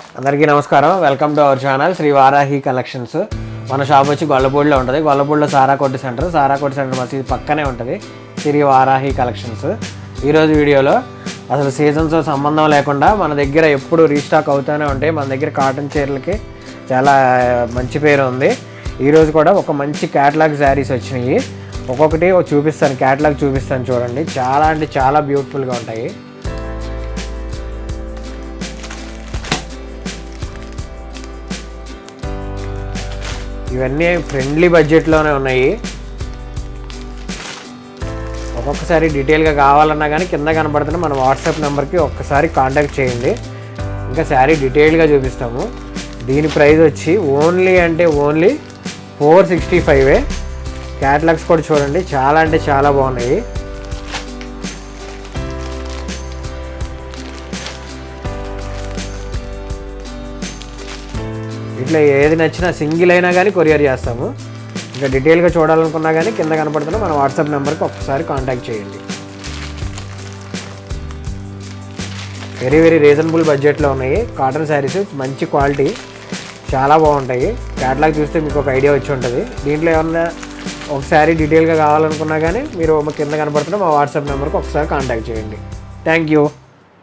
అందరికీ నమస్కారం. Welcome to our channel Shri Varahi collections. మన షాప్ వచ్చి గొల్లపూడిలో ఉంటుంది. గొల్లపూడిలో సారాకొట్టు సెంటర్ మసీద్ పక్కనే ఉంటుంది శ్రీ వారాహి కలెక్షన్స్. ఈరోజు వీడియోలో అసలు సీజన్స్తో సంబంధం లేకుండా మన దగ్గర ఎప్పుడు రీస్టాక్ అవుతూనే ఉంటాయి. మన దగ్గర కాటన్ చీరలకి చాలా మంచి పేరు ఉంది. ఈరోజు కూడా ఒక మంచి క్యాటలాగ్ శారీస్ వచ్చినాయి. ఒక్కొక్కటి చూపిస్తాను, క్యాటలాగ్ చూపిస్తాను చూడండి. చాలా అంటే చాలా బ్యూటిఫుల్గా ఉంటాయి. ఇవన్నీ ఫ్రెండ్లీ బడ్జెట్లోనే ఉన్నాయి. ఒక్కొక్కసారి డీటెయిల్గా కావాలన్నా కానీ కింద కనబడుతున్న మన వాట్సాప్ నెంబర్కి ఒక్కసారి కాంటాక్ట్ చేయండి. ఇంకా శారీ డీటెయిల్గా చూపిస్తాము. దీని ప్రైస్ వచ్చి ఓన్లీ 465. క్యాటలాగ్స్ కూడా చూడండి, చాలా అంటే చాలా బాగున్నాయి. ఇట్లా ఏది నచ్చినా సింగిల్ అయినా కానీ కొరియర్ చేస్తాము. ఇంకా డీటెయిల్గా చూడాలనుకున్నా కానీ కింద కనపడుతున్న మన వాట్సాప్ నెంబర్కి ఒక్కసారి కాంటాక్ట్ చేయండి. వెరీ రీజనబుల్ బడ్జెట్లో ఉన్నాయి కాటన్ శారీస్, మంచి క్వాలిటీ, చాలా బాగుంటాయి. క్యాటలాగ్ చూస్తే మీకు ఒక ఐడియా వచ్చి ఉంటుంది. దీంట్లో ఏమన్నా ఒకసారి డీటెయిల్గా కావాలనుకున్నా కానీ మీరు కింద కనపడుతున్న మా వాట్సాప్ నెంబర్కి ఒకసారి కాంటాక్ట్ చేయండి. Thank you.